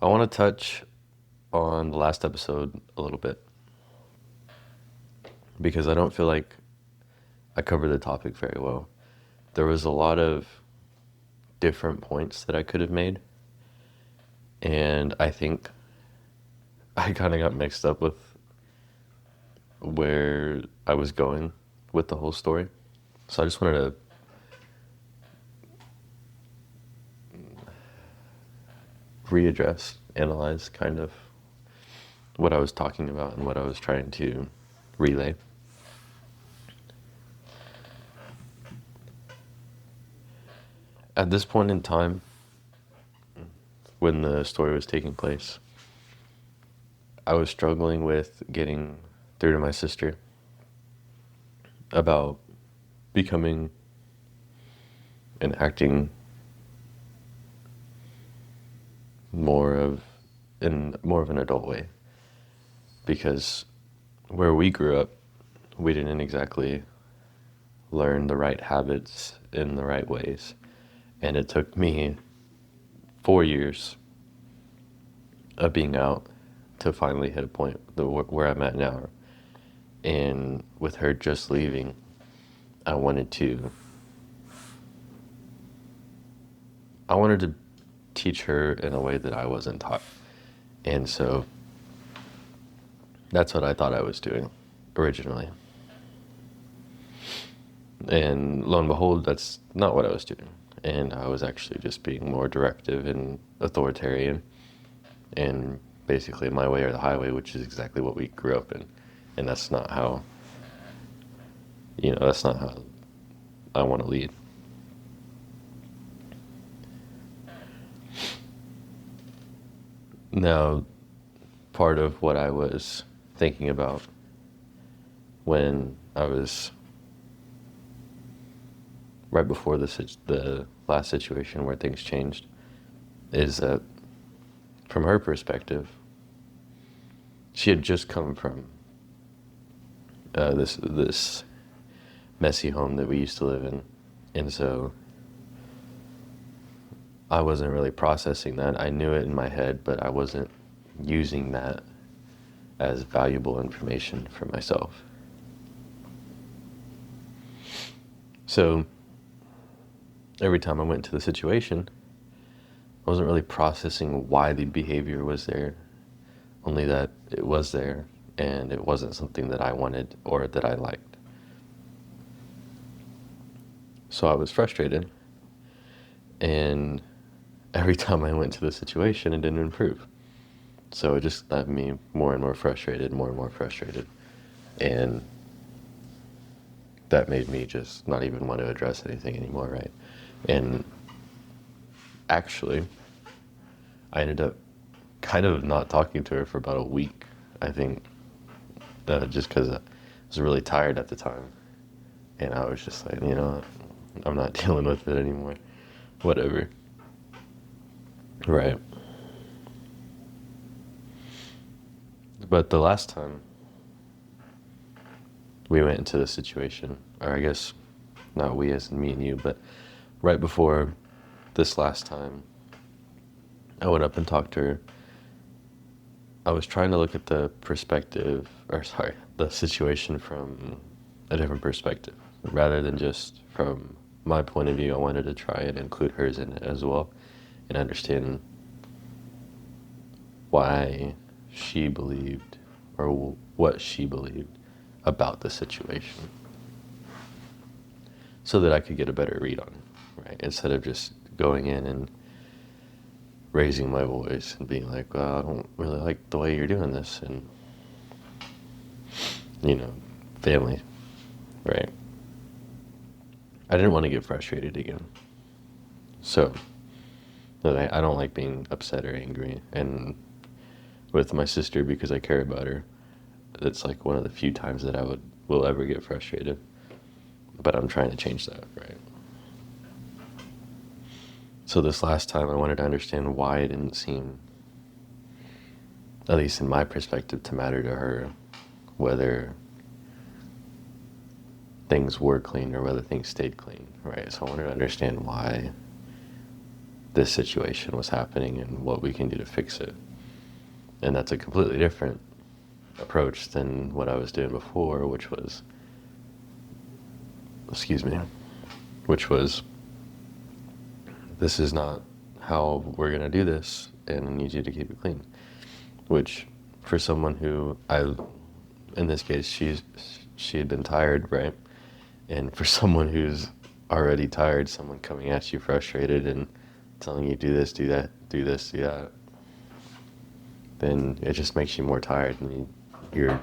I want to touch on the last episode a little bit because I don't feel like I covered the topic very well. There was a lot of different points that I could have made, and I think I kind of got mixed up with where I was going with the whole story. So I just wanted to readdress, analyze kind of what I was talking about and what I was trying to relay. At this point in time, when the story was taking place, I was struggling with getting through to my sister about becoming and acting more of in more of an adult way, because where we grew up, we didn't exactly learn the right habits in the right ways, and it took me 4 years of being out to finally hit a point where I'm at now. And with her just leaving, I wanted to I wanted to teach her in a way that I wasn't taught. And so that's what I thought I was doing originally. And lo and behold, that's not what I was doing. And I was actually just being more directive and authoritarian, and basically my way or the highway, which is exactly what we grew up in. And that's not how, that's not how I want to lead. Now, part of what I was thinking about when I was right before the last situation where things changed is that, from her perspective, she had just come from this messy home that we used to live in, and so I wasn't really processing that. I knew it in my head, but I wasn't using that as valuable information for myself. So every time I went to the situation, I wasn't really processing why the behavior was there, only that it was there and it wasn't something that I wanted or that I liked. So I was frustrated, and every time I went to the situation, it didn't improve. So it just left me more and more frustrated, more and more frustrated. And that made me just not even want to address anything anymore, right? And actually, I ended up kind of not talking to her for about a week, I think, just because I was really tired at the time. And I was just like, I'm not dealing with it anymore. Whatever. Right. But the last time we went into the situation, or I guess not we as in me and you, but right before this last time, I went up and talked to her. I was trying to look at the situation from a different perspective. Rather than just from my point of view, I wanted to try and include hers in it as well and understand why she believed or what she believed about the situation so that I could get a better read on it, right? Instead of just going in and raising my voice and being like, well, I don't really like the way you're doing this, and, family, right? I didn't want to get frustrated again. So, I don't like being upset or angry. And with my sister, because I care about her, it's like one of the few times that will ever get frustrated. But I'm trying to change that, right? So this last time I wanted to understand why it didn't seem, at least in my perspective, to matter to her whether things were clean or whether things stayed clean, right? So I wanted to understand why this situation was happening and what we can do to fix it. And that's a completely different approach than what I was doing before, which was, this is not how we're going to do this, and I need you to keep it clean. Which, for someone who, in this case, she had been tired, right? And for someone who's already tired, someone coming at you frustrated and telling you do this, do that, do this, do that, then it just makes you more tired, and you're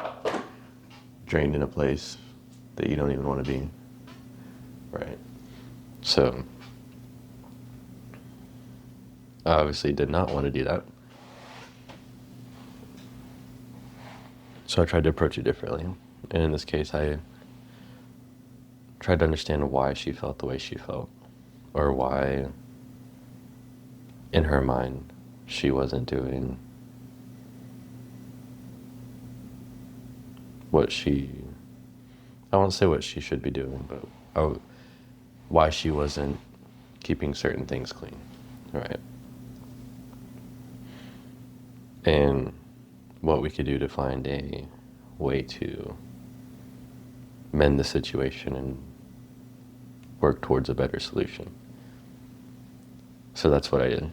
drained in a place that you don't even want to be, right? So I obviously did not want to do that. So I tried to approach it differently. And in this case, I tried to understand why she felt the way she felt, or why, in her mind, she wasn't doing what I won't say what she should be doing, but why she wasn't keeping certain things clean, right? And what we could do to find a way to mend the situation and work towards a better solution. So that's what I did.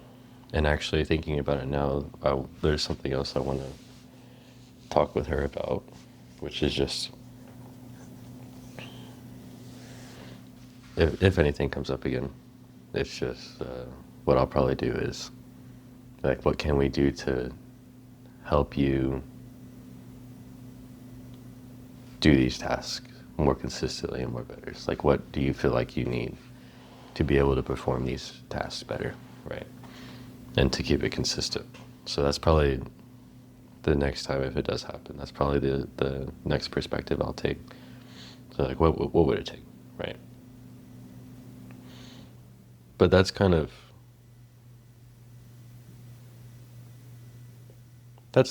And actually, thinking about it now, there's something else I want to talk with her about, which is just, if anything comes up again, it's just what I'll probably do is, like, what can we do to help you do these tasks more consistently and more better? It's like, what do you feel like you need to be able to perform these tasks better, right? And to keep it consistent. So that's probably the next time, if it does happen, that's probably the next perspective I'll take. So like, what would it take, right? But that's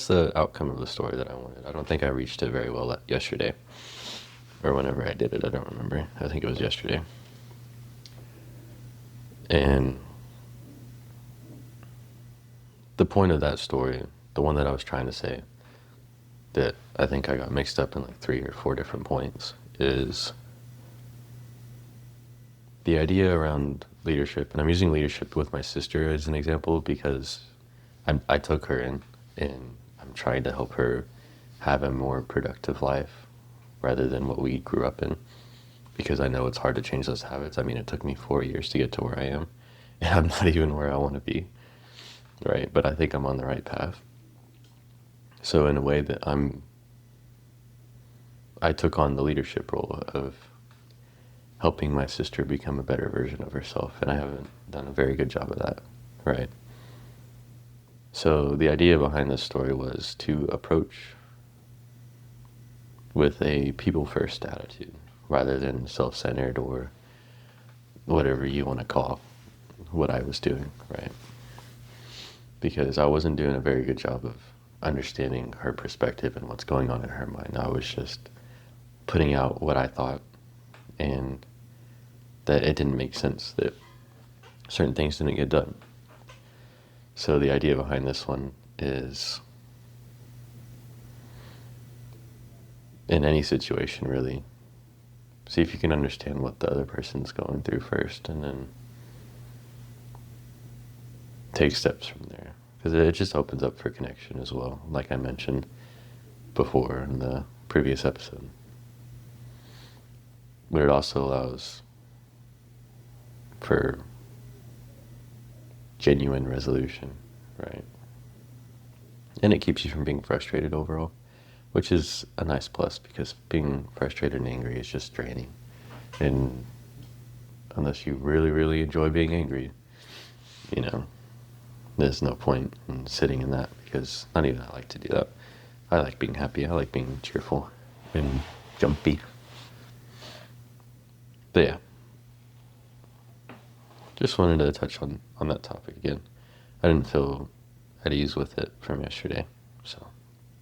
the outcome of the story that I wanted. I don't think I reached it very well yesterday, or whenever I did it. I don't remember. I think it was yesterday. And the point of that story, the one that I was trying to say, that I think I got mixed up in like 3 or 4 different points, is the idea around leadership. And I'm using leadership with my sister as an example because I took her in, and I'm trying to help her have a more productive life rather than what we grew up in, because I know it's hard to change those habits. I mean, it took me 4 years to get to where I am, and I'm not even where I want to be, right? But I think I'm on the right path. So in a way that I took on the leadership role of helping my sister become a better version of herself, and I haven't done a very good job of that, right? So the idea behind this story was to approach with a people-first attitude rather than self-centered, or whatever you want to call what I was doing, right? Because I wasn't doing a very good job of understanding her perspective and what's going on in her mind. I was just putting out what I thought, and that it didn't make sense, that certain things didn't get done. So the idea behind this one is, in any situation really, see if you can understand what the other person's going through first, and then take steps from there. Because it just opens up for connection as well, like I mentioned before in the previous episode. But it also allows for genuine resolution, right? And it keeps you from being frustrated overall, which is a nice plus, because being frustrated and angry is just draining. And unless you really, really enjoy being angry, there's no point in sitting in that, because not even I like to do that. I like being happy. I like being cheerful and jumpy. But yeah, just wanted to touch on that topic again. I didn't feel at ease with it from yesterday.